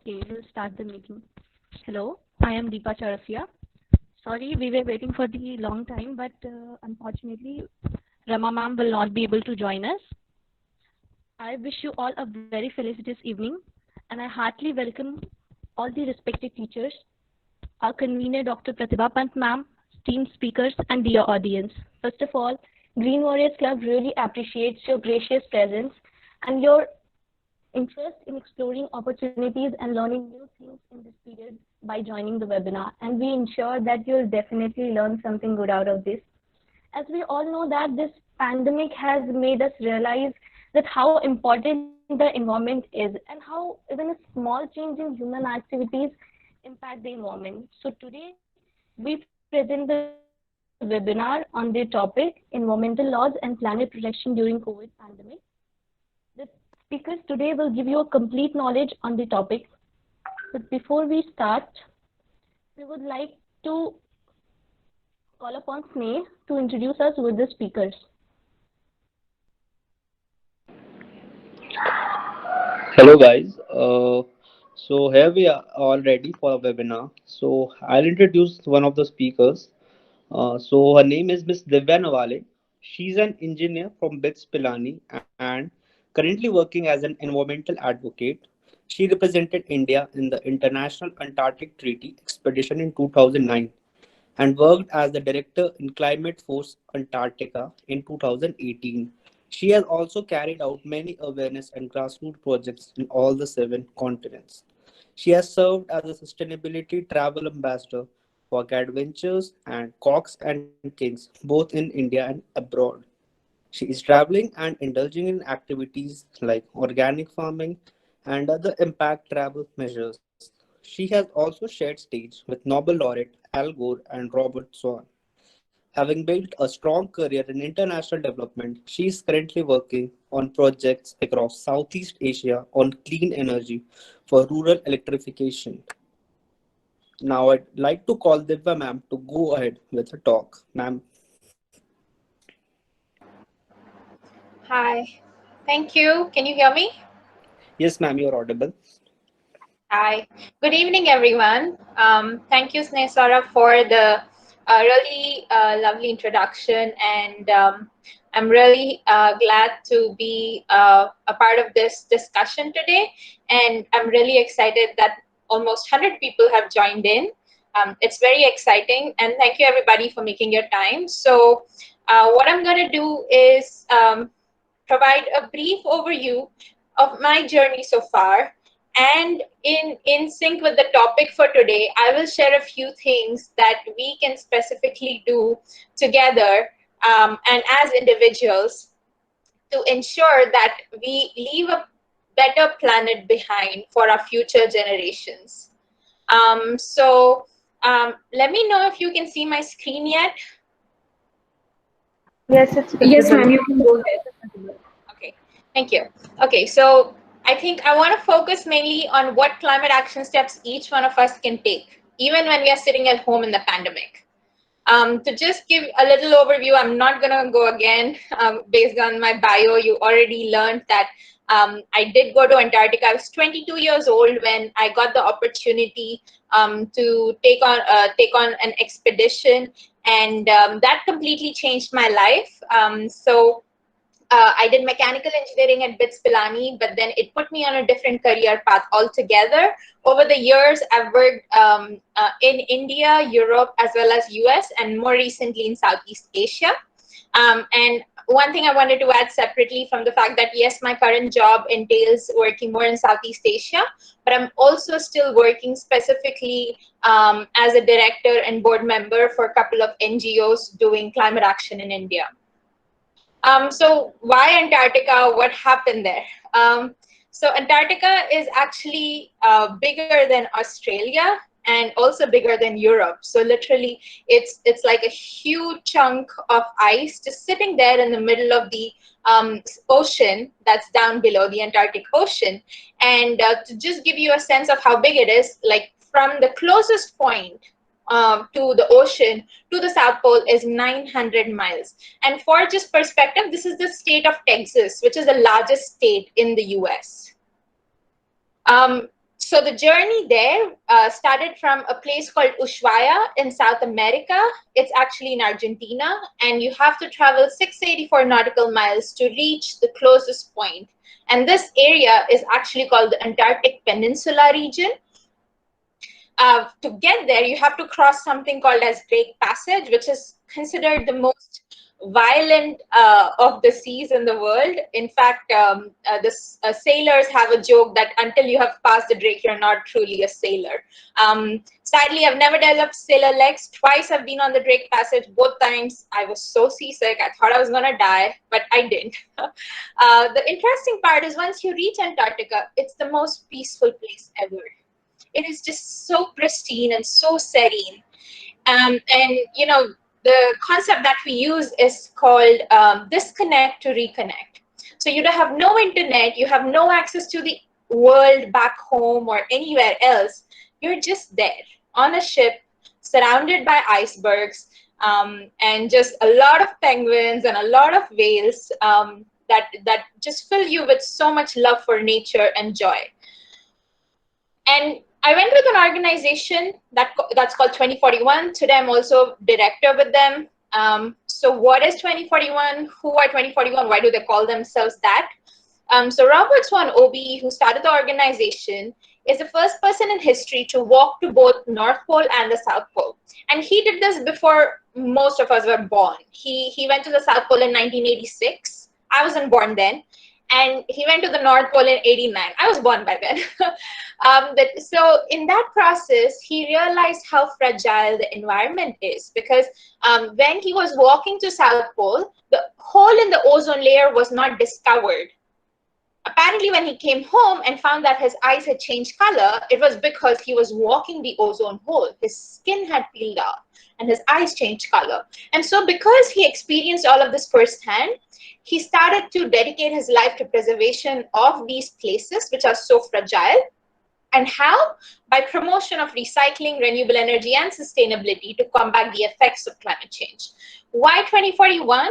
Okay, we'll start the meeting. Hello, I am Deepa Chaurasia. Sorry, we were waiting for the long time, but unfortunately, Rama ma'am will not be able to join us. I wish you all a very felicitous evening, and I heartily welcome all the respected teachers, our convener Dr. Pratibha Pant ma'am, esteemed speakers, and dear audience. First of all, Green Warriors Club really appreciates your gracious presence and your interest in exploring opportunities and learning new things in this period by joining the webinar. And we ensure that you'll definitely learn something good out of this. As we all know that this pandemic has made us realize that how important the environment is and how even a small change in human activities impact the environment. So today we present the webinar on the topic environmental laws and planet protection during COVID pandemic. The speakers today will give you a complete knowledge on the topic. But before we start, we would like to call upon Sneh to introduce us with the speakers. Hello guys, so here we are all ready for a webinar. So I'll introduce one of the speakers. So her name is Miss Divya Nawale. She's an engineer from BITS Pilani and currently working as an environmental advocate. She represented India in the International Antarctic Treaty expedition in 2009 and worked as the director in Climate Force Antarctica in 2018. She has also carried out many awareness and grassroots projects in all the seven continents. She has served as a sustainability travel ambassador for Adventures and Cox and Kings, both in India and abroad. She is traveling and indulging in activities like organic farming and other impact travel measures. She has also shared stage with Nobel laureate Al Gore and Robert Swan. Having built a strong career in international development, she is currently working on projects across Southeast Asia on clean energy for rural electrification. Now I'd like to call Divya ma'am to go ahead with her talk. Ma'am. Hi, thank you. Can you hear me? Yes, ma'am, you're audible. Hi, good evening, everyone. Thank you, Snesara, for the really lovely introduction, and I'm really glad to be a part of this discussion today. And I'm really excited that almost 100 people have joined in. It's very exciting, and thank you, everybody, for making your time. So, what I'm going to do is provide a brief overview of my journey so far. And in sync with the topic for today, I will share a few things that we can specifically do together and as individuals to ensure that we leave a better planet behind for our future generations. Let me know if you can see my screen yet. Yes, it's Yes, visible. ma'am, you can go ahead. Okay, thank you. Okay, so I think I want to focus mainly on what climate action steps each one of us can take, even when we are sitting at home in the pandemic. To just give a little overview, I'm not going to go again based on my bio. You already learned that I did go to Antarctica. I was 22 years old when I got the opportunity to take on an expedition, and that completely changed my life. I did mechanical engineering at BITS Pilani, but then it put me on a different career path altogether. Over the years, I've worked in India, Europe, as well as US, and more recently in Southeast Asia. And one thing I wanted to add separately from the fact that, yes, my current job entails working more in Southeast Asia, but I'm also still working specifically as a director and board member for a couple of NGOs doing climate action in India. So why Antarctica? What happened there? So Antarctica is actually bigger than Australia and also bigger than Europe. So literally, it's like a huge chunk of ice just sitting there in the middle of the ocean that's down below the Antarctic Ocean. And to just give you a sense of how big it is, like from the closest point to the ocean to the South Pole is 900 miles. And for just perspective, this is the state of Texas, which is the largest state in the US. So the journey there started from a place called Ushuaia in South America. It's actually in Argentina, and you have to travel 684 nautical miles to reach the closest point. And this area is actually called the Antarctic Peninsula region. To get there, you have to cross something called as Drake Passage, which is considered the most violent of the seas in the world. In fact, sailors have a joke that until you have passed the Drake, you're not truly a sailor. Sadly, I've never developed sailor legs. Twice I've been on the Drake Passage. Both times I was so seasick, I thought I was gonna die, but I didn't. The interesting part is once you reach Antarctica, it's the most peaceful place ever. It is just so pristine and so serene. And you know, the concept that we use is called disconnect to reconnect. So you have no internet, you have no access to the world back home or anywhere else. You're just there on a ship, surrounded by icebergs, and just a lot of penguins and a lot of whales that just fill you with so much love for nature and joy. And I went with an organization that's called 2041. Today, I'm also director with them. So what is 2041? Who are 2041? Why do they call themselves that? So Robert Swan Obi, who started the organization, is the first person in history to walk to both North Pole and the South Pole. And he did this before most of us were born. He went to the South Pole in 1986. I wasn't born then. And he went to the North Pole in 89. I was born by then. So in that process, he realized how fragile the environment is, because when he was walking to South Pole, the hole in the ozone layer was not discovered. Apparently, when he came home and found that his eyes had changed color, it was because he was walking the ozone hole. His skin had peeled off and his eyes changed color. And so because he experienced all of this firsthand, he started to dedicate his life to preservation of these places, which are so fragile. And how? By promotion of recycling, renewable energy, and sustainability to combat the effects of climate change. Why 2041?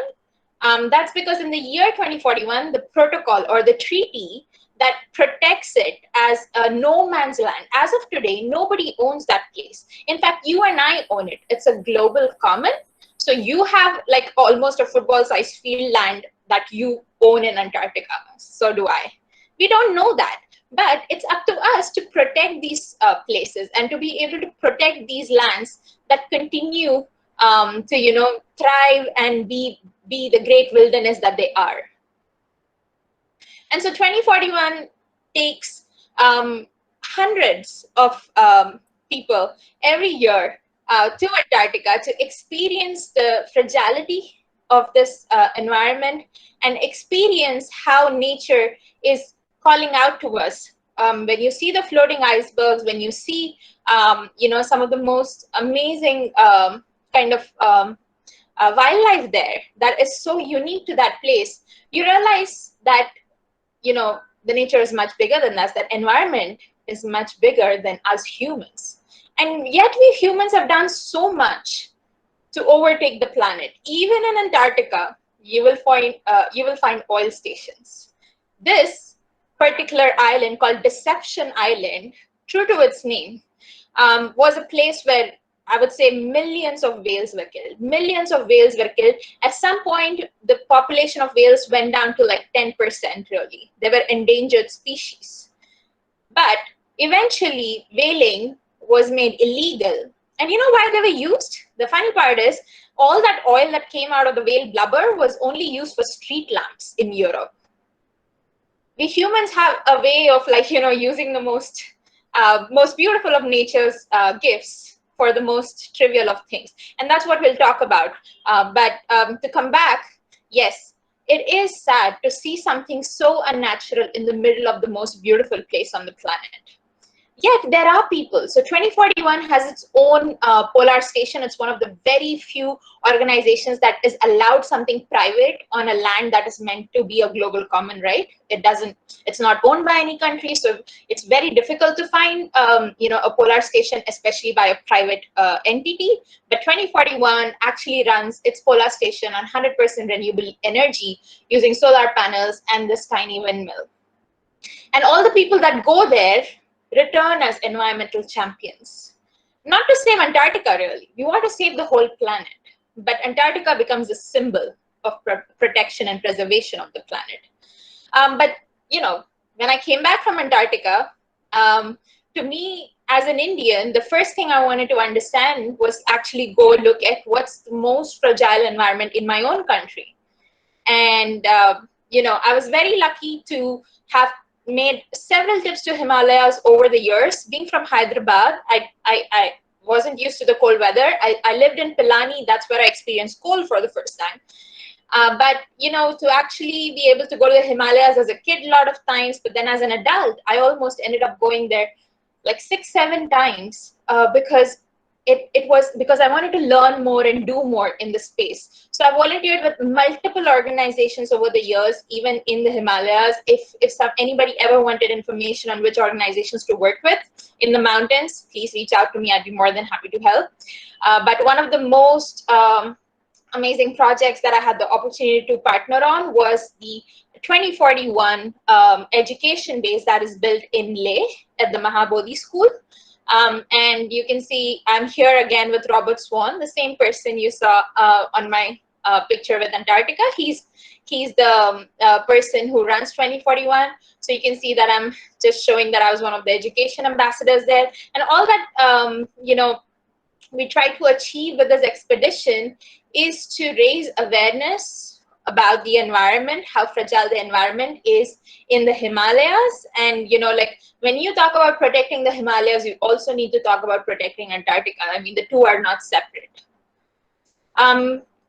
That's because in the year 2041, the protocol or the treaty that protects it as a no man's land. As of today, nobody owns that place. In fact, you and I own it. It's a global common. So you have like almost a football-sized field land that you own in Antarctica. So do I. We don't know that. But it's up to us to protect these places and to be able to protect these lands that continue to, thrive and be the great wilderness that they are. And so 2041 takes hundreds of people every year to Antarctica to experience the fragility of this environment and experience how nature is calling out to us. When you see the floating icebergs, when you see, some of the most amazing kind of wildlife there that is so unique to that place, you realize that, the nature is much bigger than us, that environment is much bigger than us humans. And yet we humans have done so much to overtake the planet. Even in Antarctica, you will find oil stations. This particular island called Deception Island, true to its name, was a place where I would say millions of whales were killed. Millions of whales were killed. At some point, the population of whales went down to like 10% really. They were endangered species. But eventually, whaling was made illegal. And you know why they were used? The funny part is, all that oil that came out of the whale blubber was only used for street lamps in Europe. We humans have a way of using the most beautiful of nature's gifts for the most trivial of things. And that's what we'll talk about. But to come back, yes, it is sad to see something so unnatural in the middle of the most beautiful place on the planet. Yet there are people. So 2041 has its own polar station. It's one of the very few organizations that is allowed something private on a land that is meant to be a global common, right? It's not owned by any country. So it's very difficult to find, a polar station, especially by a private entity. But 2041 actually runs its polar station on 100% renewable energy using solar panels and this tiny windmill. And all the people that go there return as environmental champions. Not to save Antarctica, really. We want to save the whole planet. But Antarctica becomes a symbol of protection and preservation of the planet. But, you know, when I came back from Antarctica, to me, as an Indian, the first thing I wanted to understand was actually go look at what's the most fragile environment in my own country. And, you know, I was very lucky to have made several trips to Himalayas over the years. Being from Hyderabad, I wasn't used to the cold weather. I lived in Pilani. That's where I experienced cold for the first time. But, you know, to actually be able to go to the Himalayas as a kid a lot of times, but then as an adult, I almost ended up going there like 6-7 times because it was because I wanted to learn more and do more in the space. So I volunteered with multiple organizations over the years, even in the Himalayas. If anybody ever wanted information on which organizations to work with in the mountains, please reach out to me. I'd be more than happy to help. But one of the most amazing projects that I had the opportunity to partner on was the 2041 education base that is built in Leh at the Mahabodhi School. And you can see I'm here again with Robert Swan, the same person you saw on my picture with Antarctica. He's the person who runs 2041. So you can see that I'm just showing that I was one of the education ambassadors there. And all that, you know, we try to achieve with this expedition is to raise awareness about the environment, how fragile the environment is in the Himalayas. And, you know, like when you talk about protecting the Himalayas, you also need to talk about protecting Antarctica. I mean, the two are not separate.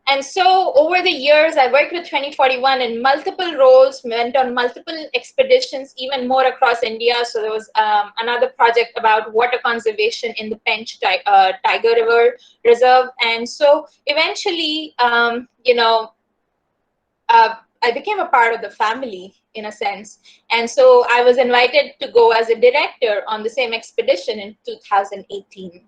And so over the years, I worked with 2041 in multiple roles, went on multiple expeditions, even more across India. So there was another project about water conservation in the Pench Tiger River Reserve. And so eventually, you know, I became a part of the family in a sense. And so I was invited to go as a director on the same expedition in 2018.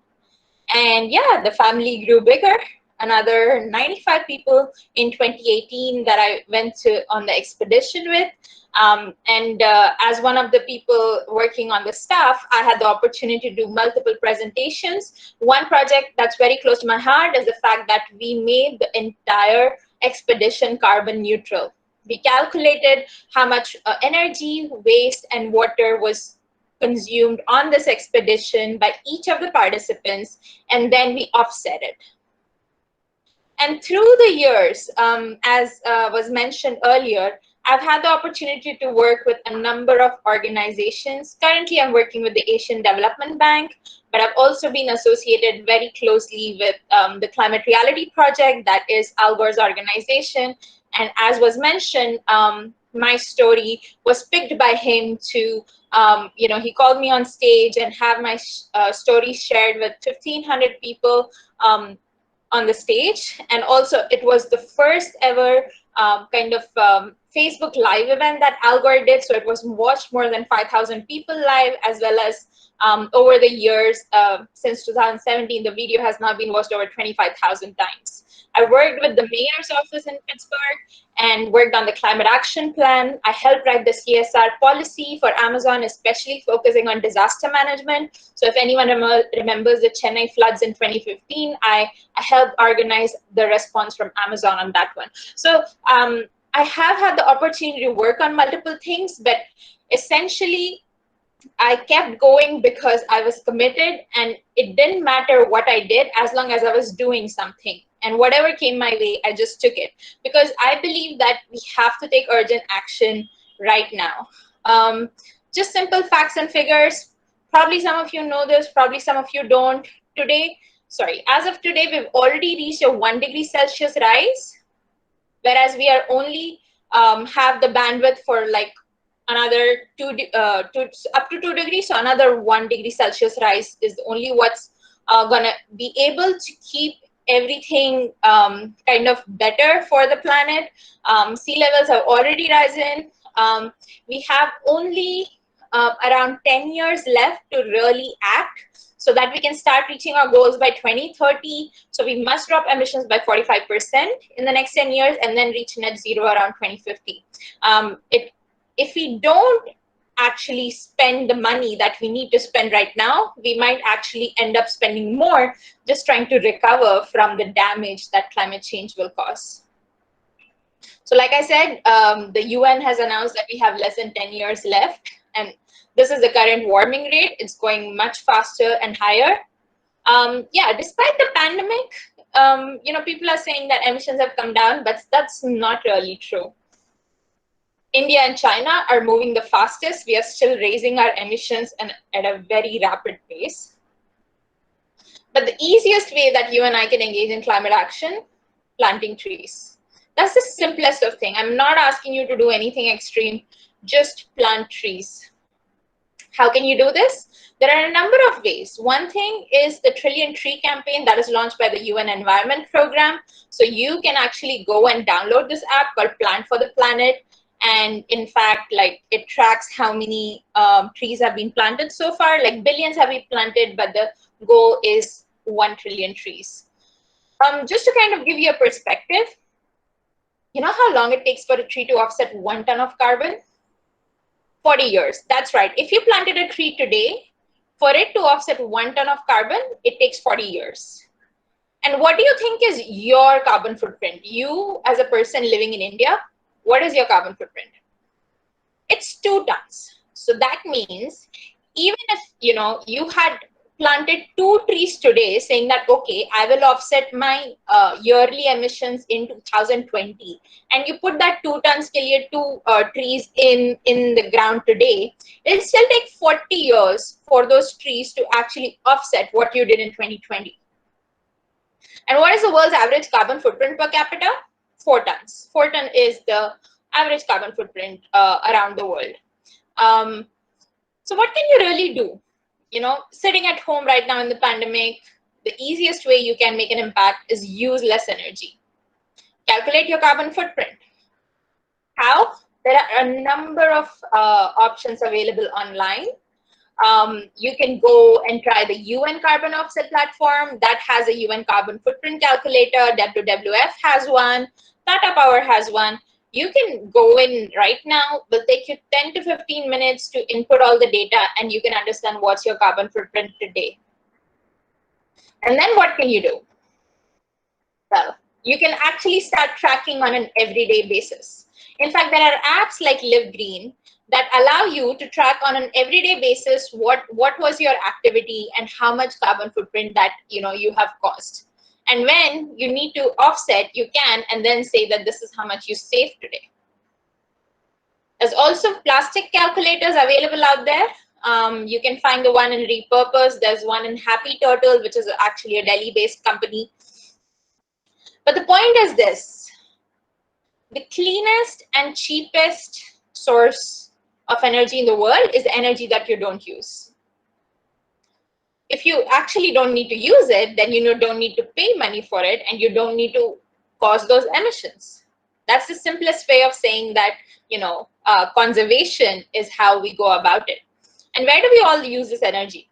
And yeah, the family grew bigger. Another 95 people in 2018 that I went on the expedition with. As one of the people working on the staff, I had the opportunity to do multiple presentations. One project that's very close to my heart is the fact that we made the entire expedition carbon neutral. We calculated how much energy, waste, and water was consumed on this expedition by each of the participants, and then we offset it. And through the years, as was mentioned earlier, I've had the opportunity to work with a number of organizations. Currently, I'm working with the Asian Development Bank, but I've also been associated very closely with the Climate Reality Project, that is Al Gore's organization. And as was mentioned, my story was picked by him to, you know, he called me on stage and have my story shared with 1,500 people on the stage. And also it was the first ever kind of Facebook live event that Al Gore did. So it was watched more than 5,000 people live, as well as over the years, since 2017, the video has now been watched over 25,000 times. I worked with the mayor's office in Pittsburgh and worked on the climate action plan. I helped write the CSR policy for Amazon, especially focusing on disaster management. So if anyone remembers the Chennai floods in 2015, I helped organize the response from Amazon on that one. So I have had the opportunity to work on multiple things, but essentially I kept going because I was committed, and it didn't matter what I did as long as I was doing something. And whatever came my way, I just took it, because I believe that we have to take urgent action right now. Just simple facts and figures. Probably some of you know this, probably some of you don't. As of today, we've already reached a 1 degree Celsius rise, whereas we are only have the bandwidth for like another up to 2 degrees. So another 1 degree Celsius rise is only what's gonna be able to keep everything kind of better for the planet. Sea levels have already risen. We have only around 10 years left to really act so that we can start reaching our goals by 2030. So we must drop emissions by 45% in the next 10 years and then reach net zero around 2050. If we don't actually spend the money that we need to spend right now, we might actually end up spending more just trying to recover from the damage that climate change will cause. So like I said, the UN has announced that we have less than 10 years left, and this is the current warming rate. It's going much faster and higher. Yeah, despite the pandemic, people are saying that emissions have come down, but that's not really true. India and China are moving the fastest. We are still raising our emissions at a very rapid pace. But the easiest way that you and I can engage in climate action, planting trees. That's the simplest of things. I'm not asking you to do anything extreme, just plant trees. How can you do this? There are a number of ways. One thing is the Trillion Tree campaign that is launched by the UN Environment Program. So you can actually go and download this app called Plant for the Planet. And in fact, like, it tracks how many trees have been planted so far. Like, billions have been planted, but the goal is 1 trillion trees. Just to kind of give you a perspective, you know how long it takes for a tree to offset 1 ton of carbon? 40 years. That's right. If you planted a tree today, for it to offset 1 ton of carbon, it takes 40 years. And what do you think is your carbon footprint? You, as a person living in India, what is your carbon footprint? It's 2 tons. So that means even if you had planted 2 trees today, saying that, okay, I will offset my yearly emissions in 2020, and you put that 2 tons ke liye 2 trees in the ground today, it'll still take 40 years for those trees to actually offset what you did in 2020. And what is the world's average carbon footprint per capita? 4 tons. 4 ton is the average carbon footprint around the world. So what can you really do? Sitting at home right now in the pandemic, the easiest way you can make an impact is use less energy. Calculate your carbon footprint. How? There are a number of options available online. You can go and try the UN carbon offset platform that has a UN carbon footprint calculator. WWF has one. Tata Power has one. You can go in right now. It will take you 10 to 15 minutes to input all the data, and you can understand what's your carbon footprint today. And then what can you do? Well, you can actually start tracking on an everyday basis. In fact, there are apps like Live Green that allow you to track on an everyday basis what was your activity and how much carbon footprint that you have caused. And when you need to offset, you can, and then say that this is how much you saved today. There's also plastic calculators available out there. You can find the one in Repurpose. There's one in Happy Turtle, which is actually a Delhi-based company. But the point is this: the cleanest and cheapest source of energy in the world is the energy that you don't use. If you actually don't need to use it, then you don't need to pay money for it, and you don't need to cause those emissions. That's the simplest way of saying that conservation is how we go about it. And where do we all use this energy?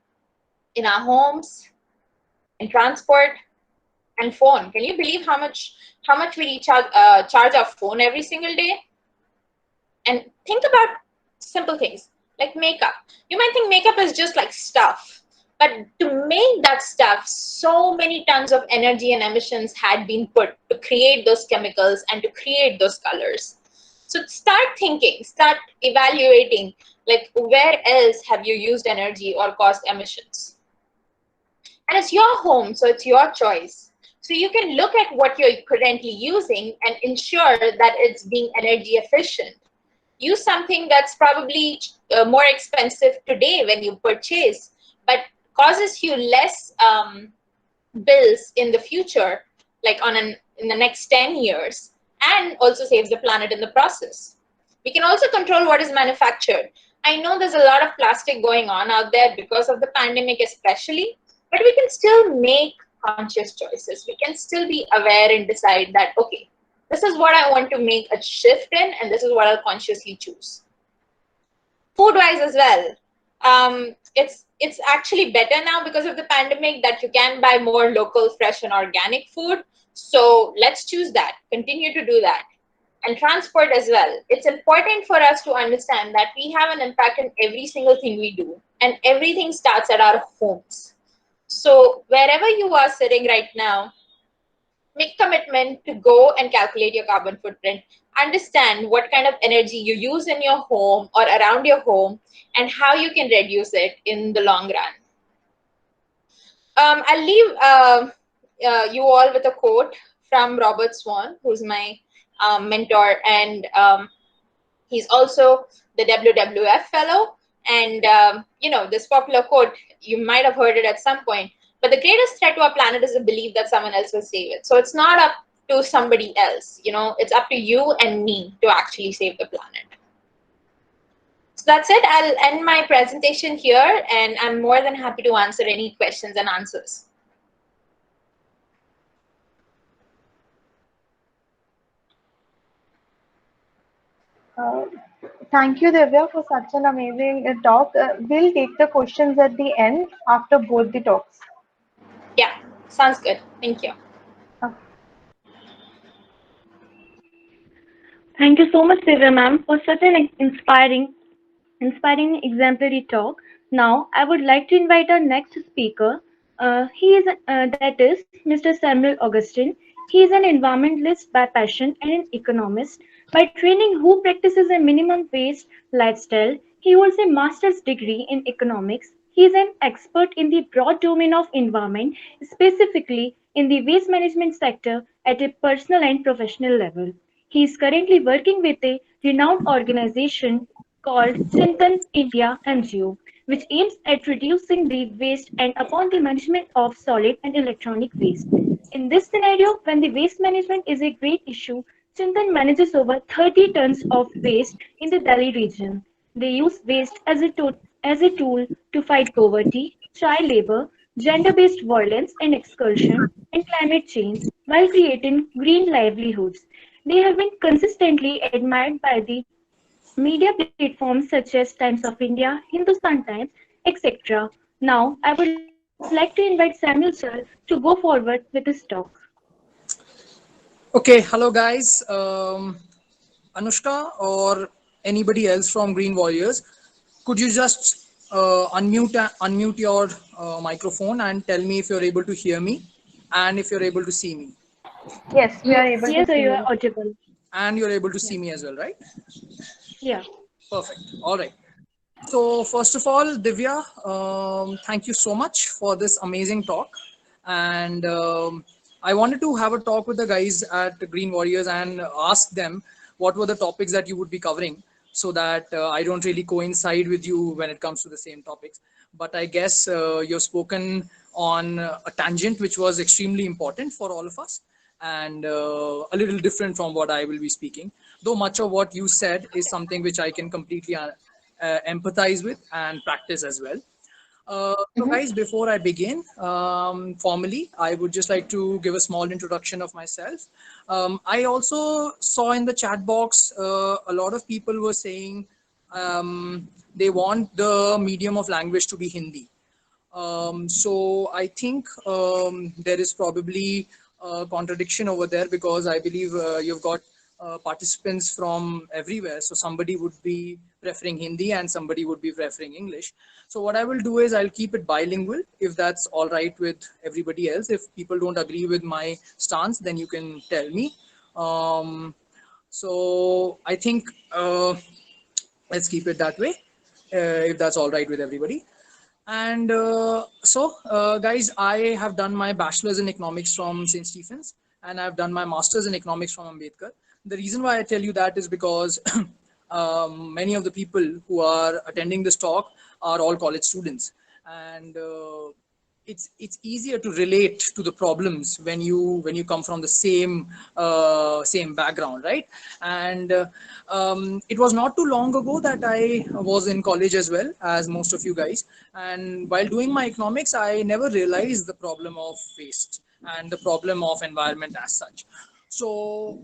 In our homes, in transport, and phone. Can you believe how much we charge our phone every single day? And think about simple things like makeup. You might think makeup is just like stuff, but to make that stuff, so many tons of energy and emissions had been put to create those chemicals and to create those colors. So start thinking, start evaluating, like, where else have you used energy or caused emissions? And it's your home, so it's your choice. So you can look at what you're currently using and ensure that it's being energy efficient. Use something that's probably more expensive today when you purchase, but causes you less bills in the future, like in the next 10 years, and also saves the planet in the process. We can also control what is manufactured. I know there's a lot of plastic going on out there because of the pandemic especially, but we can still make conscious choices. We can still be aware and decide that, okay, this is what I want to make a shift in, and this is what I'll consciously choose. Food-wise as well, it's actually better now because of the pandemic that you can buy more local, fresh, and organic food. So let's choose that. Continue to do that. and transport as well, it's important for us to understand that we have an impact on every single thing we do, and everything starts at our homes. So wherever you are sitting right now, make commitment to go and calculate your carbon footprint. Understand what kind of energy you use in your home or around your home and how you can reduce it in the long run. I'll leave you all with a quote from Robert Swan, who's my mentor, and he's also the WWF fellow. And this popular quote, you might have heard it at some point, but the greatest threat to our planet is the belief that someone else will save it. So it's not up to somebody else, it's up to you and me to actually save the planet. So that's it. I'll end my presentation here, and I'm more than happy to answer any questions and answers. Thank you, Divya, for such an amazing talk. We'll take the questions at the end after both the talks. Yeah, sounds good. Thank you. Okay. Thank you so much, Divya ma'am, for such an inspiring exemplary talk. Now, I would like to invite our next speaker. That is Mr. Samuel Augustin. He is an environmentalist by passion and an economist by training who practices a minimum waste lifestyle. He holds a master's degree in economics. He is an expert in the broad domain of environment, specifically in the waste management sector at a personal and professional level. He is currently working with a renowned organization called Chintan India NGO, which aims at reducing the waste and upon the management of solid and electronic waste. In this scenario, when the waste management is a great issue, Chintan manages over 30 tons of waste in the Delhi region. They use waste as a tool to fight poverty, child labor, gender-based violence and exclusion, and climate change while creating green livelihoods. They have been consistently admired by the media platforms such as Times of India, Hindustan Times, etc. Now, I would like to invite Samuel sir to go forward with his talk. Okay, hello guys. Anushka or anybody else from Green Warriors, could you just unmute your microphone and tell me if you're able to hear me and if you're able to see me, Yes, we are Yes, able sir, to you see are you. audible. and you're able to Yeah. see me as well, right? Yeah. Perfect. All right. So first of all, Divya, thank you so much for this amazing talk. And I wanted to have a talk with the guys at the Green Warriors and ask them what were the topics that you would be covering, so that I don't really coincide with you when it comes to the same topics. But I guess you've spoken on a tangent which was extremely important for all of us, and a little different from what I will be speaking. Though much of what you said is something which I can completely empathize with and practice as well. So Mhm. guys, before I begin formally, I would just like to give a small introduction of myself. I also saw in the chat box a lot of people were saying they want the medium of language to be Hindi. So I think there is probably a contradiction over there, because I believe you've got participants from everywhere. So somebody would be preferring Hindi and somebody would be preferring English. So what I will do is I'll keep it bilingual, if that's all right with everybody else. If people don't agree with my stance, then you can tell me. Um, so I think let's keep it that way, if that's all right with everybody. And guys, I have done my bachelor's in economics from St. Stephen's, and I've done my master's in economics from Ambedkar. The reason why I tell you that is because many of the people who are attending this talk are all college students, and it's easier to relate to the problems when you come from the same background, right? And it was not too long ago that I was in college as well as most of you guys, and while doing my economics I never realized the problem of waste and the problem of environment as such. So,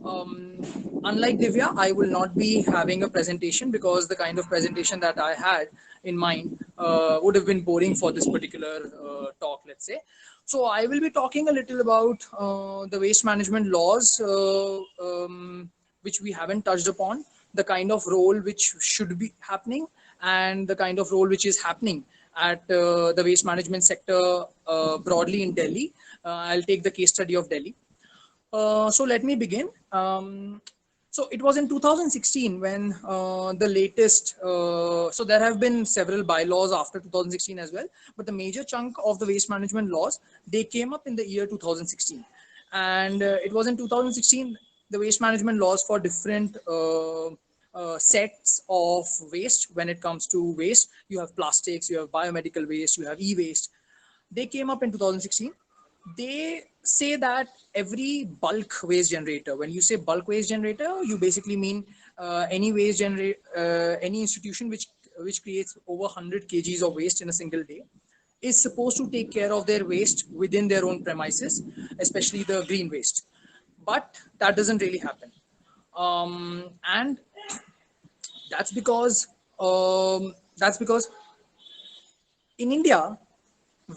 unlike Divya, I will not be having a presentation, because the kind of presentation that I had in mind would have been boring for this particular talk, let's say. So, I will be talking a little about the waste management laws which we haven't touched upon, the kind of role which should be happening, and the kind of role which is happening at the waste management sector broadly in Delhi. I'll take the case study of Delhi. So let me begin. So it was in 2016 when the latest, so there have been several bylaws after 2016 as well, but the major chunk of the waste management laws, they came up in the year 2016. And it was in 2016, the waste management laws for different sets of waste. When it comes to waste, you have plastics, you have biomedical waste, you have e-waste. They came up in 2016. They say that every bulk waste generator, when you say bulk waste generator, you basically mean any waste generator, any institution which creates over 100 kgs of waste in a single day, is supposed to take care of their waste within their own premises, especially the green waste. But that doesn't really happen. And that's because in India,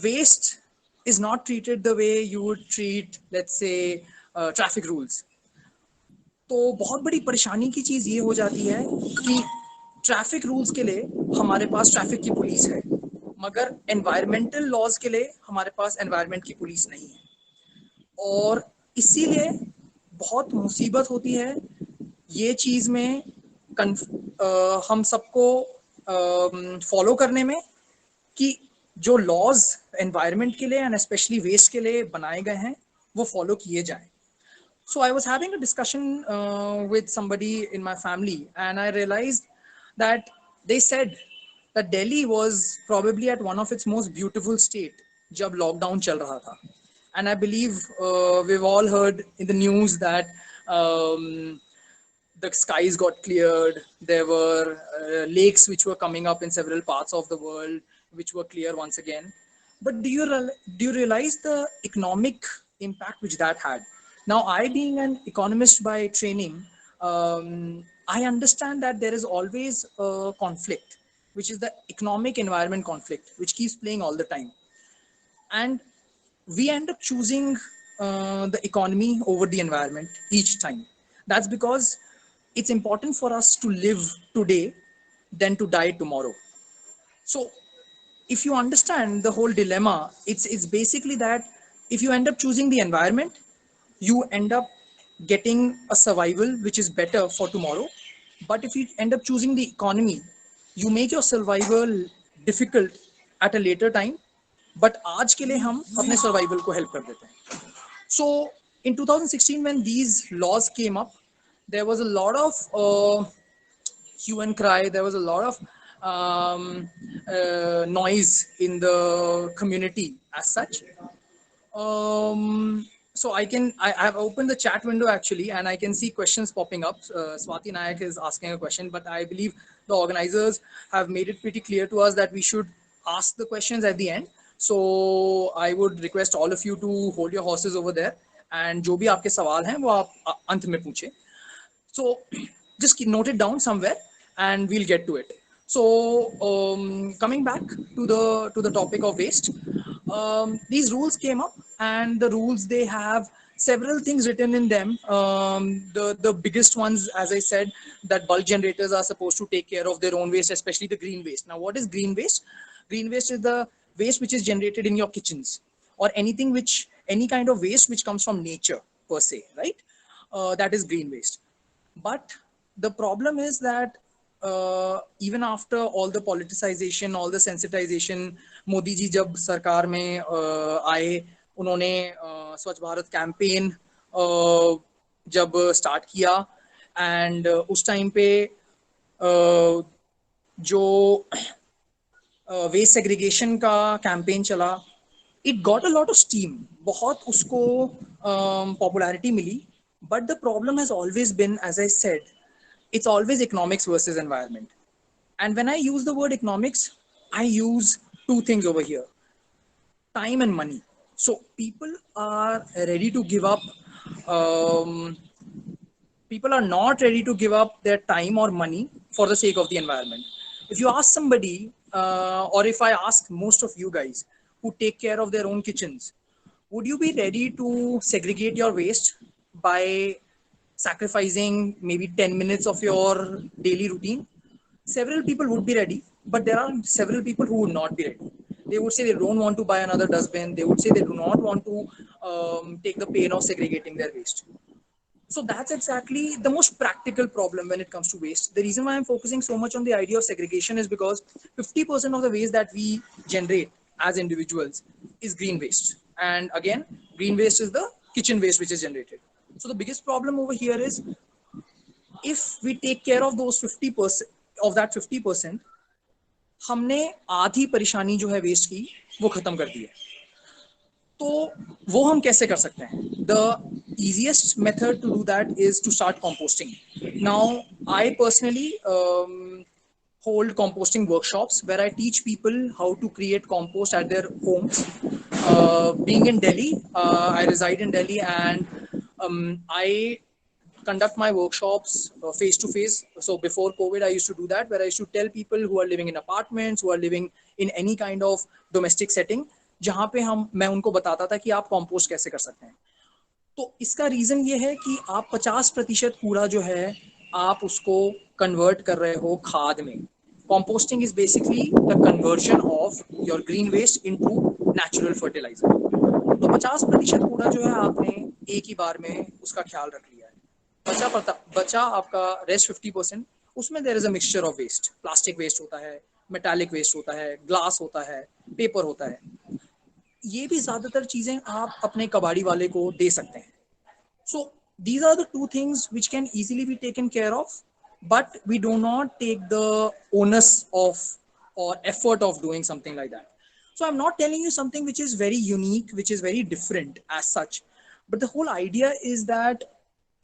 waste is not treated the way you would treat, let's say, traffic rules. तो बहुत बड़ी परेशानी की चीज ये हो जाती है कि ट्रैफिक रूल्स के लिए हमारे पास ट्रैफिक की पुलिस है, मगर एनवायरमेंटल लॉज के लिए हमारे पास एनवायरमेंट की पुलिस नहीं है। और इसीलिए बहुत मुसीबत होती है ये चीज में हम सबको फॉलो करने में कि जो लॉज एनवायरनमेंट के लिए एंड स्पेशली वेस्ट के लिए बनाए गए हैं वो फॉलो किए जाएं। So I was having a discussion with somebody in my family, and I realized that they said that Delhi was probably at one of its most beautiful state जब lockdown चल रहा था. And I believe we've all heard in the news that the skies got cleared. There were lakes which were coming up in several parts of the world, which were clear once again. But do you realize the economic impact which that had? Now, I being an economist by training, I understand that there is always a conflict, which is the economic environment conflict, which keeps playing all the time. And we end up choosing the economy over the environment each time. That's because it's important for us to live today than to die tomorrow. So if you understand the whole dilemma, it's basically that if you end up choosing the environment, you end up getting a survival which is better for tomorrow. But if you end up choosing the economy, you make your survival difficult at a later time, but आज के लिए हम अपने survival को help कर देते हैं. So in 2016 when these laws came up, there was a lot of hue and cry. There was a lot of noise in the community as such. So I have opened the chat window actually, and I can see questions popping up. Swati Nayak is asking a question, but I believe the organizers have made it pretty clear to us that we should ask the questions at the end. So I would request all of you to hold your horses over there, and जो भी आपके सवाल हैं वो आप अंत में पूछें. So just note it down somewhere and we'll get to it. So coming back to the topic of waste, these rules came up, and the rules, they have several things written in them. The biggest ones, as I said, that bulk generators are supposed to take care of their own waste, especially the green waste. Now, what is green waste? Green waste is the waste which is generated in your kitchens, or any kind of waste which comes from nature per se, right? That is green waste. But the problem is that even after all the politicization, all the sensitization, Modi ji jab sarkar mein aaye, उन्होंने स्वच्छ Bharat campaign जब start किया, and उस time पे जो waste segregation का campaign चला, it got a lot of steam, बहुत उसको popularity milli. But the problem has always been, as I said, it's always economics versus environment. And when I use the word economics, I use two things over here: time and money. So people are ready to give up. People are not ready to give up their time or money for the sake of the environment. If you ask somebody, or if I ask most of you guys who take care of their own kitchens, would you be ready to segregate your waste by sacrificing maybe 10 minutes of your daily routine, several people would be ready, but there are several people who would not be ready. They would say they don't want to buy another dustbin. They would say they do not want to take the pain of segregating their waste. So that's exactly the most practical problem when it comes to waste. The reason why I'm focusing so much on the idea of segregation is because 50% of the waste that we generate as individuals is green waste. And again, green waste is the kitchen waste which is generated. So the biggest problem over here is if we take care of those 50% of that 50%, हमने आधी परेशानी जो है waste की वो खत्म कर दी है. तो वो हम कैसे कर सकते हैं? The easiest method to do that is to start composting. Now, I personally hold composting workshops where I teach people how to create compost at their homes. Being in Delhi, I reside in Delhi, and I conduct my workshops face to face. So before COVID, I used to do that, where I used to tell people who are living in apartments, who are living in any kind of domestic setting, जहाँ पे मैं उनको बताता था कि आप compost कैसे कर सकते हैं. तो इसका रीजन ये है कि आप 50% कूड़ा जो है आप उसको कन्वर्ट कर रहे हो खाद में. Composting is basically the conversion of your green waste into natural fertilizer. तो 50% कूड़ा जो है आपने एक ही बार में उसका ख्याल रख लिया है. बचा आपका रेस्ट 50%. उसमें there is a mixture of waste. Plastic waste होता है, मेटालिक वेस्ट होता है, ग्लास होता है, पेपर होता है. ये भी ज्यादातर चीजें आप अपने कबाड़ी वाले को दे सकते हैं. So these are the two things which can easily be taken care of, but we do not take the onus of or effort of doing something like that. So I'm not telling you something which is very unique, which is very different as such, but the whole idea is that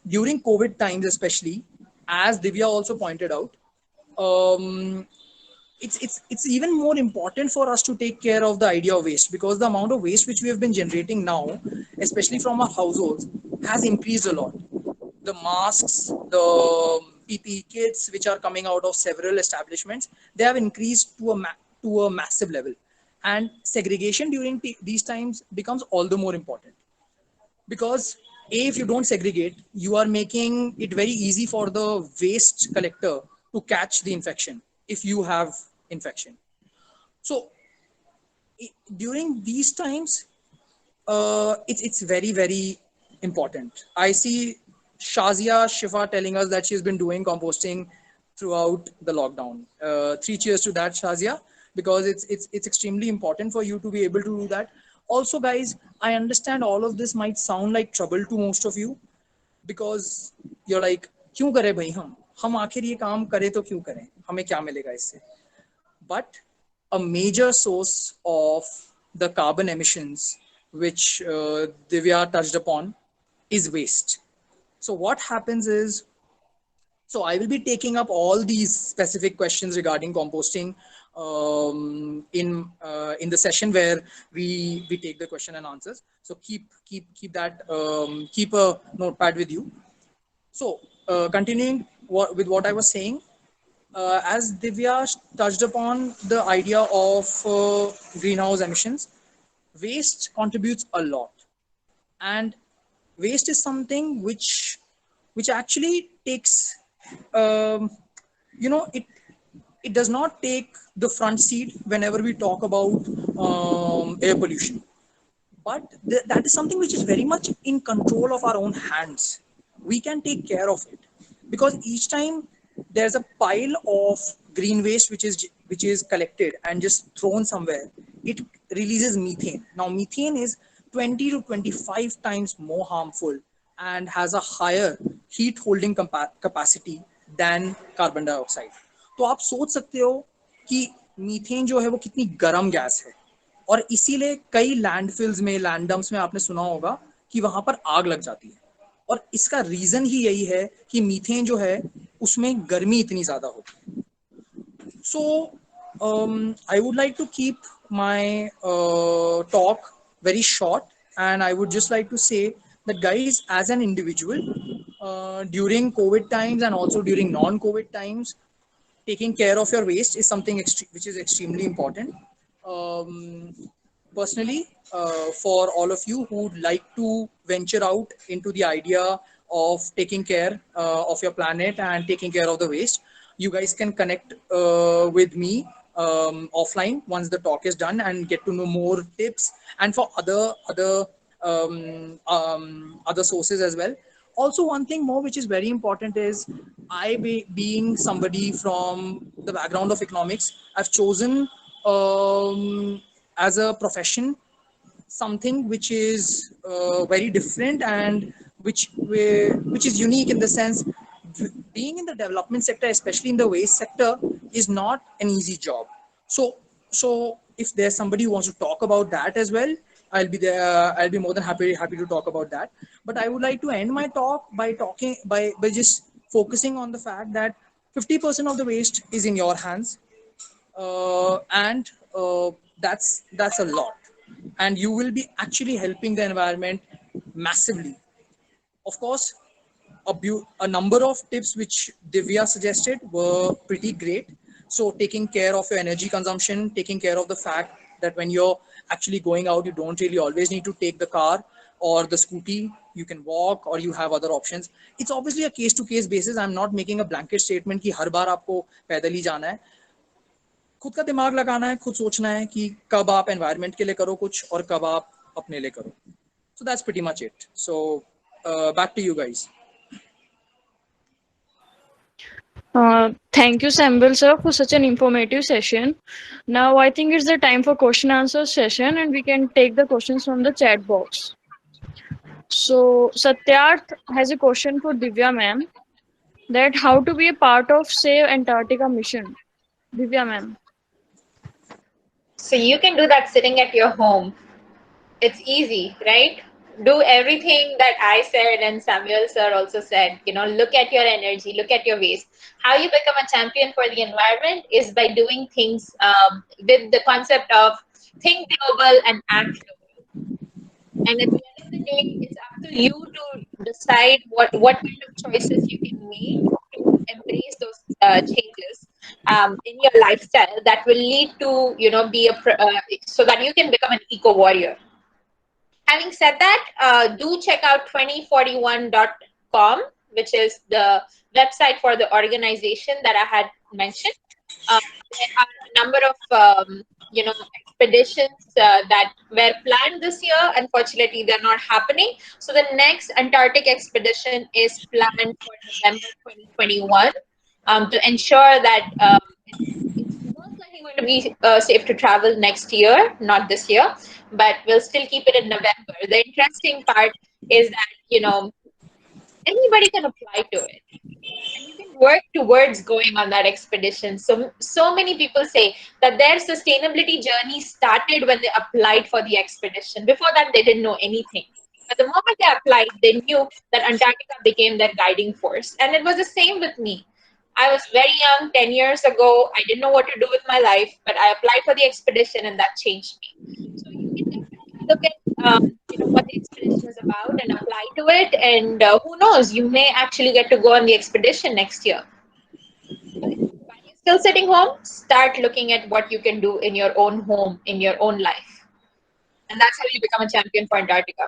during COVID times, especially, as Divya also pointed out, it's even more important for us to take care of the idea of waste, because the amount of waste which we have been generating now, especially from our households, has increased a lot. The masks, the PPE kits which are coming out of several establishments, they have increased to a massive level, and segregation during these times becomes all the more important, because if you don't segregate, you are making it very easy for the waste collector to catch the infection if you have infection. So during these times, it's very, very important. I see Shazia Shifa telling us that she's been doing composting throughout the lockdown. 3 cheers to that, Shazia, because it's extremely important for you to be able to do that. Also, guys, I understand all of this might sound like trouble to most of you, because you're like, क्यों करें भाई हम आखिर ये काम करें तो क्यों करें, हमें क्या मिलेगा इससे? But a major source of the carbon emissions, which Divya touched upon, is waste. So what happens is, so I will be taking up all these specific questions regarding composting in the session where we take the question and answers. So keep that, keep a notepad with you. So continuing with what I was saying, as Divya touched upon the idea of greenhouse emissions, waste contributes a lot, and waste is something which actually takes, it does not take the front seat whenever we talk about air pollution, but that is something which is very much in control of our own hands. We can take care of it, because each time there's a pile of green waste which is collected and just thrown somewhere, it releases methane. Now methane is 20 to 25 times more harmful and has a higher heat holding capacity than carbon dioxide. तो आप सोच सकते हो कि methane जो है वो कितनी गर्म गैस है, और इसीलिए कई लैंडफिल्स में, लैंडम्स में आपने सुना होगा कि वहां पर आग लग जाती है, और इसका रीजन ही यही है कि मीथेन जो है उसमें गर्मी इतनी ज्यादा होती है. So I would like to keep my talk very short, and I would just like to say that, guys, as an individual, during COVID times and also during non-COVID times, taking care of your waste is something which is extremely important. Personally, for all of you who would like to venture out into the idea of taking care of your planet and taking care of the waste, you guys can connect with me offline once the talk is done and get to know more tips and for other sources as well. Also, one thing more which is very important is being somebody from the background of economics, I've chosen as a profession something which is very different and which is unique in the sense being in the development sector, especially in the waste sector, is not an easy job. So if there's somebody who wants to talk about that as well, I'll be there. I'll be more than happy to talk about that. But I would like to end my talk by just focusing on the fact that 50% of the waste is in your hands, and that's a lot, and you will be actually helping the environment massively. Of course, a number of tips which Divya suggested were pretty great. So taking care of your energy consumption, taking care of the fact that when you're actually going out, you don't really always need to take the car or the scooty. You can walk or you have other options. It's obviously a case-to-case basis. I'm not making a blanket statement कि हर बार आपको पैदल ही जाना है. खुद का दिमाग लगाना है, खुद सोचना है कि कब आप एनवायरनमेंट के लिए करो कुछ और कब आप अपने लिए करो. So that's pretty much it. So back to you guys. Thank you, Samuel sir, for such an informative session. Now I think it's the time for question answer session, and we can take the questions from the chat box. So Satyarth has a question for Divya ma'am, that how to be a part of Save Antarctica mission. Divya ma'am. So you can do that sitting at your home. It's easy, right? Do everything that I said and Samuel sir also said. Look at your energy, look at your waste. How you become a champion for the environment is by doing things with the concept of think global and act global. And at the end of the day, it's up to you to decide what kind of choices you can make to embrace those changes in your lifestyle that will lead to so that you can become an eco warrior. Having said that, do check out 2041.com, which is the website for the organization that I had mentioned. There are a number of expeditions that were planned this year. Unfortunately, they're not happening. So the next Antarctic expedition is planned for November 2021 to ensure that it's most likely going to be safe to travel next year, not this year, but we'll still keep it in November. The interesting part is that, anybody can apply to it. And you can work towards going on that expedition. So many people say that their sustainability journey started when they applied for the expedition. Before that, they didn't know anything. But the moment they applied, they knew that Antarctica became their guiding force. And it was the same with me. I was very young, 10 years ago. I didn't know what to do with my life, but I applied for the expedition and that changed me. So you can definitely look at what the expedition is about and apply to it. And who knows, you may actually get to go on the expedition next year. While you're still sitting home, start looking at what you can do in your own home, in your own life. And that's how you become a champion for Antarctica.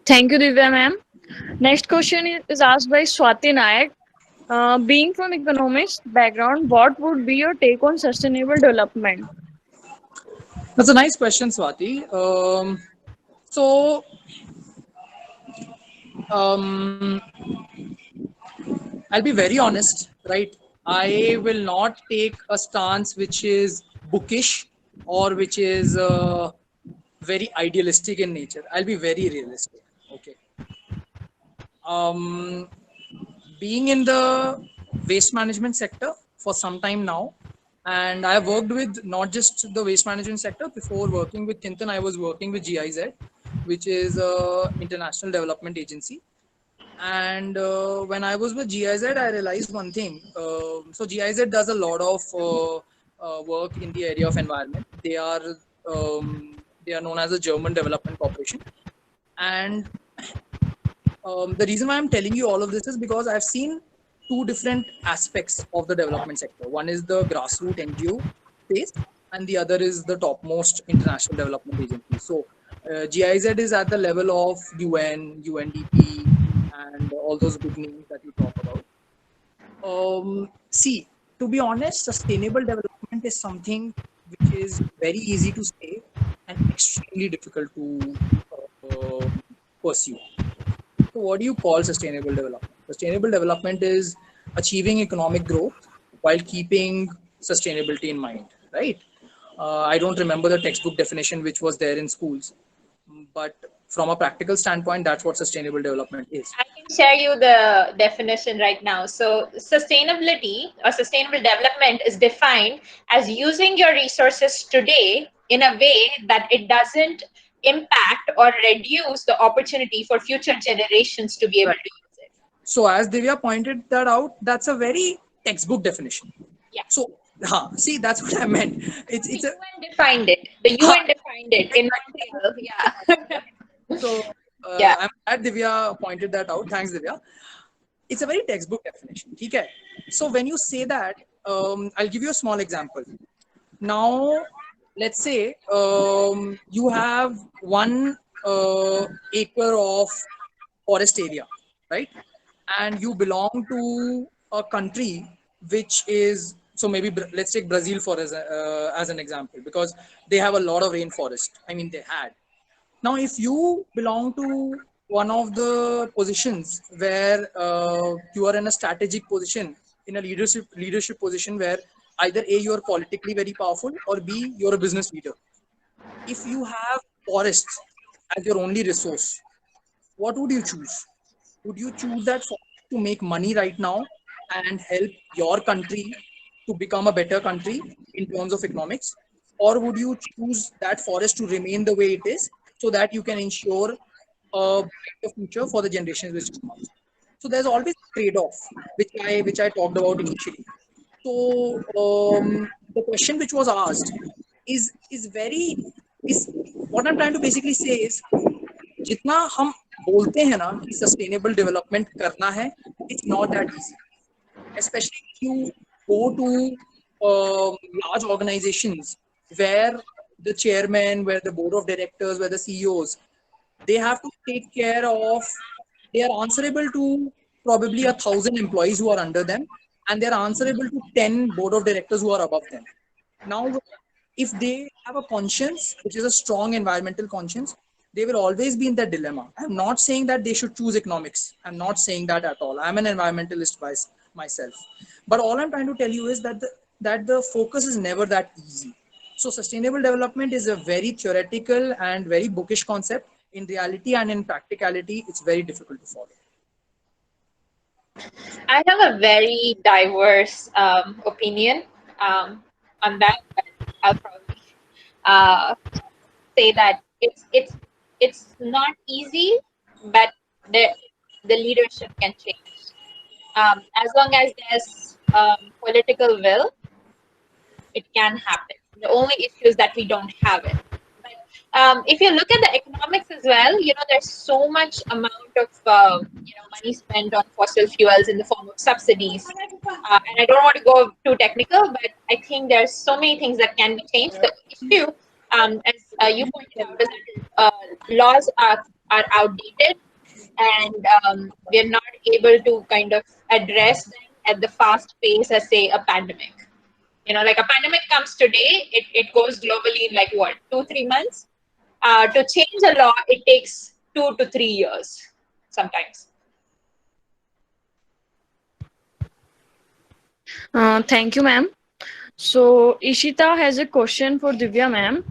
Thank you, Divya ma'am. Next question is asked by Swati Nayak. Being from economist background, what would be your take on sustainable development? That's a nice question, Swati. I'll be very honest, right? I will not take a stance which is bookish or which is very idealistic in nature. I'll be very realistic. Okay. Being in the waste management sector for some time now, and I have worked with not just the waste management sector. Before working with Chintan, I was working with GIZ, which is International Development Agency. And when I was with GIZ, I realized one thing. So GIZ does a lot of work in the area of environment. They are known as a German Development Corporation. And the reason why I'm telling you all of this is because I've seen two different aspects of the development sector. One is the grassroots NGO space, and the other is the topmost international development agency. So GIZ is at the level of UN, UNDP, and all those big names that you talk about. See, to be honest, sustainable development is something which is very easy to say and extremely difficult to pursue. So what do you call sustainable development? Sustainable development is achieving economic growth while keeping sustainability in mind, right? I don't remember the textbook definition which was there in schools, but from a practical standpoint, that's what sustainable development is. I can share you the definition right now. So sustainability or sustainable development is defined as using your resources today in a way that it doesn't impact or reduce the opportunity for future generations to be able to use it. So as Divya pointed that out, that's a very textbook definition. Yeah. So see, that's what I meant. It's the UN defined it. The UN defined it in Montreal. Yeah. So Yeah. I'm glad Divya pointed that out. Thanks, Divya. It's a very textbook definition. Okay. So when you say that, I'll give you a small example. Now, let's say you have 1 acre of forest area, right? And you belong to a country which is, so maybe let's take Brazil for as an example, because they have a lot of rainforest. I mean, they had. Now, if you belong to one of the positions where you are in a strategic position, in a leadership position where either A, you are politically very powerful, or B, you're a business leader. If you have forests as your only resource, what would you choose? Would you choose that forest to make money right now and help your country to become a better country in terms of economics? Or would you choose that forest to remain the way it is so that you can ensure a better future for the generations which come? So there's always a trade-off, which I talked about initially. So the question which was asked is what I'm trying to basically say is, जितना हम बोलते हैं ना कि sustainable development करना है, it's not that easy. Especially if you go to large organizations where the chairman, where the board of directors, where the CEOs, they have to take care of, they are answerable to probably 1,000 employees who are under them, and they're answerable to 10 board of directors who are above them. Now, if they have a conscience, which is a strong environmental conscience, they will always be in that dilemma. I'm not saying that they should choose economics. I'm not saying that at all. I'm an environmentalist myself. But all I'm trying to tell you is that the focus is never that easy. So sustainable development is a very theoretical and very bookish concept. In reality and in practicality, it's very difficult to follow. I have a very diverse opinion on that. But I'll probably say that it's not easy, but the leadership can change. As long as there's political will, it can happen. The only issue is that we don't have it. If you look at the economics as well, there's so much amount of money spent on fossil fuels in the form of subsidies. And I don't want to go too technical, but I think there's so many things that can be changed. The issue, as you pointed out, is that laws are outdated, and we're not able to kind of address them at the fast pace as, say, a pandemic. Like a pandemic comes today, it goes globally in like what, 2-3 months? To change a law, it takes 2 to 3 years sometimes. Thank you, ma'am. So Ishita has a question for Divya, ma'am,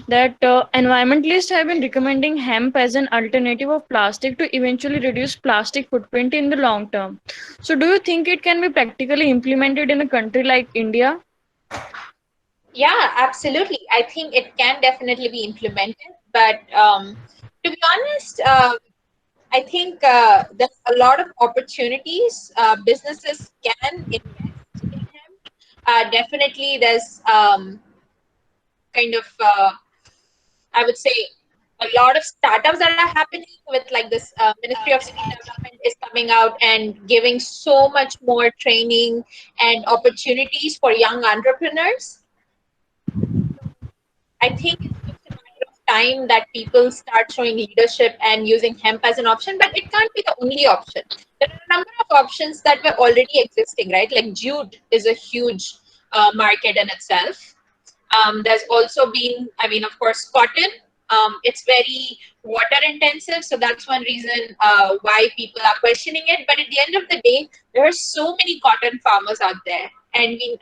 that environmentalists have been recommending hemp as an alternative of plastic to eventually reduce plastic footprint in the long term. So do you think it can be practically implemented in a country like India? Yeah, absolutely. I think it can definitely be implemented. But to be honest, I think there's a lot of opportunities. Businesses can invest in hemp. Definitely, there's kind of, I would say, a lot of startups that are happening with like this Ministry of City Development is coming out and giving so much more training and opportunities for young entrepreneurs. I think it's just a matter of time that people start showing leadership and using hemp as an option, but it can't be the only option. There are a number of options that were already existing, right? Like jute is a huge market in itself. There's also been, I mean, of course, cotton. It's very water intensive, so that's one reason why people are questioning it. But at the end of the day, there are so many cotton farmers out there, and we,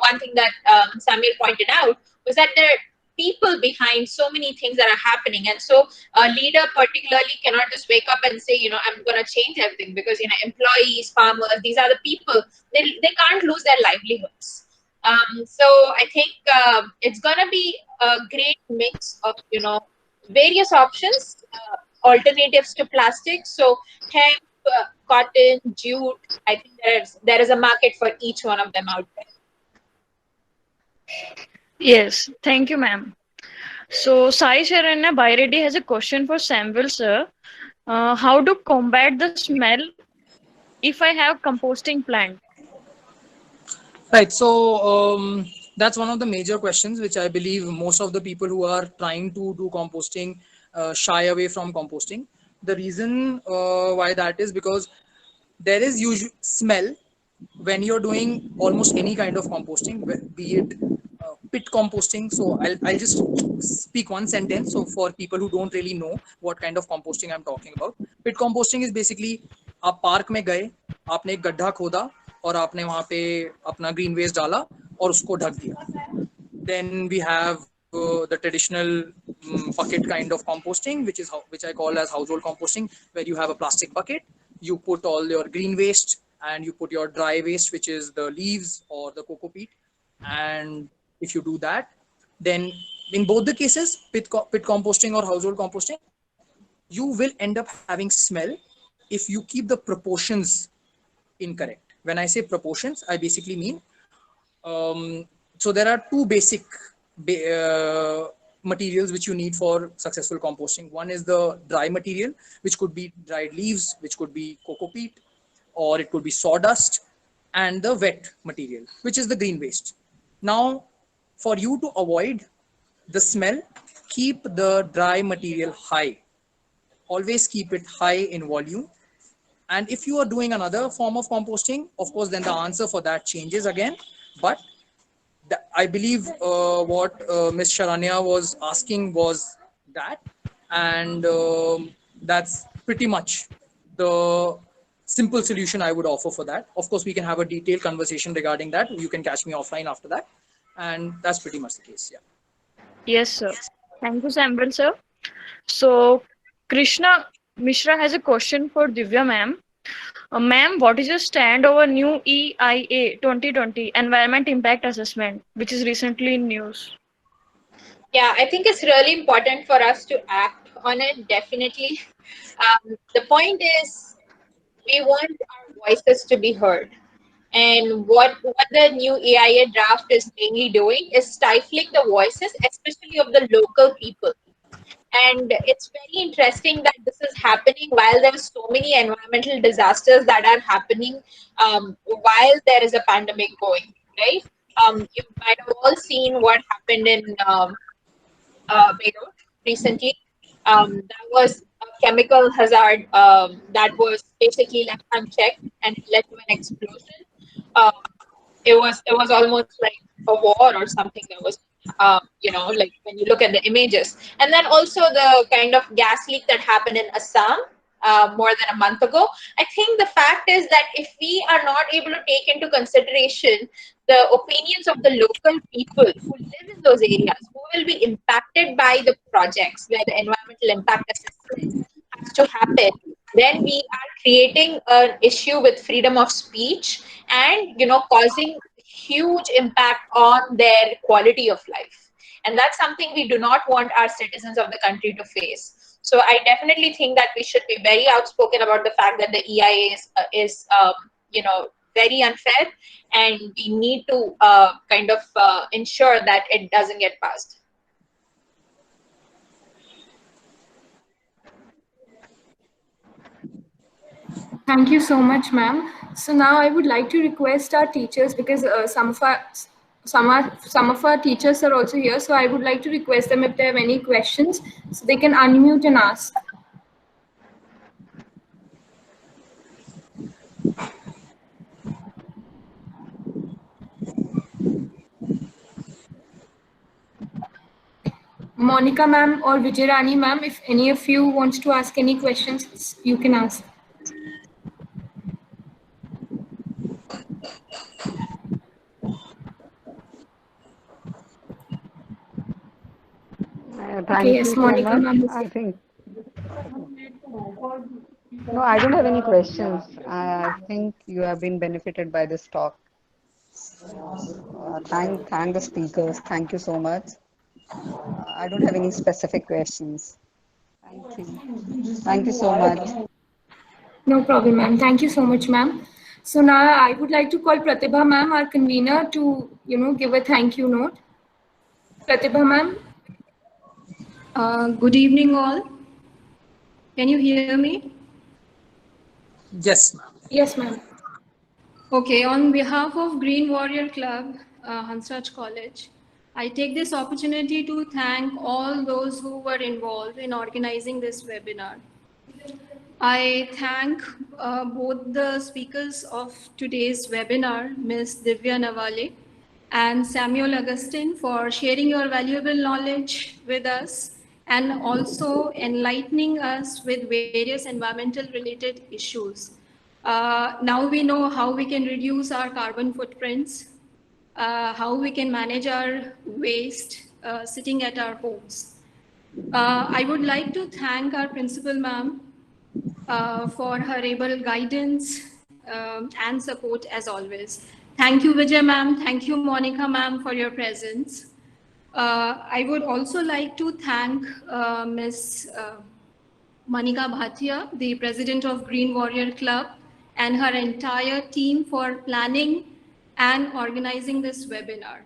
one thing that Samuel pointed out was that there are people behind so many things that are happening, and so a leader particularly cannot just wake up and say, I'm going to change everything, because employees, farmers, these are the people. They can't lose their livelihoods. So I think it's going to be a great mix of, various options, alternatives to plastic. So hemp, cotton, jute, I think there is a market for each one of them out there. Yes, thank you, ma'am. So Sai Sharanya Bairedi has a question for Samuel, sir. How to combat the smell if I have composting plant? Right. So that's one of the major questions, which I believe most of the people who are trying to do composting shy away from composting. The reason why that is because there is usual smell when you're doing almost any kind of composting, be it pit composting. So I'll just speak one sentence. So for people who don't really know what kind of composting I'm talking about, pit composting is basically आप park में गए, आपने एक गड्ढा खोदा और आपने वहां पे अपना ग्रीन वेस्ट डाला और उसको ढक दिया. Then we have the traditional bucket kind of composting, which I call as household composting, where you have a plastic bucket, you put all your green waste and you put your dry waste, which is the leaves or the cocoa peat. And if you do that, then in both the cases, pit composting or household composting, you will end up having smell if you keep the proportions incorrect. When I say proportions, I basically mean so there are two basic materials which you need for successful composting. One is the dry material, which could be dried leaves, which could be cocoa peat, or it could be sawdust, and the wet material, which is the green waste. Now, for you to avoid the smell, keep the dry material high. Always keep it high in volume. And if you are doing another form of composting, of course, then the answer for that changes again. But I believe what Ms. Sharanya was asking was that, and that's pretty much the simple solution I would offer for that. Of course, we can have a detailed conversation regarding that. You can catch me offline after that, and that's pretty much the case. Yeah. Yes, sir. Thank you, Samuel, sir. So Krishna Mishra has a question for Divya, ma'am. Ma'am, what is your stand over new EIA 2020 Environment Impact Assessment, which is recently in news? Yeah, I think it's really important for us to act on it, definitely. The point is, we want our voices to be heard. And what the new EIA draft is mainly doing is stifling the voices, especially of the local people. And it's very interesting that this is happening while there are so many environmental disasters that are happening while there is a pandemic going, right? You might have all seen what happened in Beirut recently. That was a chemical hazard that was basically left unchecked and it led to an explosion. Um, it was almost like a war or something that was like when you look at the images. And then also the kind of gas leak that happened in Assam more than a month ago. I think the fact is that if we are not able to take into consideration the opinions of the local people who live in those areas, who will be impacted by the projects where the environmental impact assessment has to happen, then we are creating an issue with freedom of speech and causing huge impact on their quality of life. And that's something we do not want our citizens of the country to face. So I definitely think that we should be very outspoken about the fact that the EIA is very unfair, and we need to ensure that it doesn't get passed. Thank you so much, ma'am. So now I would like to request our teachers, because some of our teachers are also here, so I would like to request them if they have any questions, so they can unmute and ask. Monica ma'am or Vijayarani ma'am, if any of you wants to ask any questions, you can ask. Okay, Thank yes, you so Monica much. ma'am. I think, no, I don't have any questions. I think you have been benefited by this talk. Thank the speakers. Thank you so much. I don't have any specific questions. Thank you. Thank you so much. No problem, ma'am. Thank you so much, ma'am. So now I would like to call Pratibha ma'am, our convener, to give a thank you note. Pratibha ma'am. Good evening, all. Can you hear me? Yes, ma'am. Yes, ma'am. Okay, on behalf of Green Warrior Club, Hansraj College, I take this opportunity to thank all those who were involved in organizing this webinar. I thank both the speakers of today's webinar, Ms. Divya Nawale and Samuel Augustin, for sharing your valuable knowledge with us and also enlightening us with various environmental related issues. Now we know how we can reduce our carbon footprints, how we can manage our waste sitting at our homes. I would like to thank our principal ma'am for her able guidance and support as always. Thank you, Vijay ma'am. Thank you, Monica ma'am, for your presence. I would also like to thank Ms. Manika Bhatia, the president of Green Warrior Club, and her entire team for planning and organizing this webinar.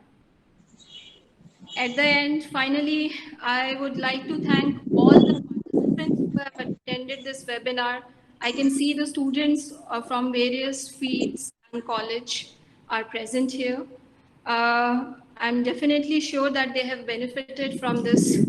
At the end, finally, I would like to thank all the participants who have attended this webinar. I can see the students from various fields and college are present here. I'm definitely sure that they have benefited from this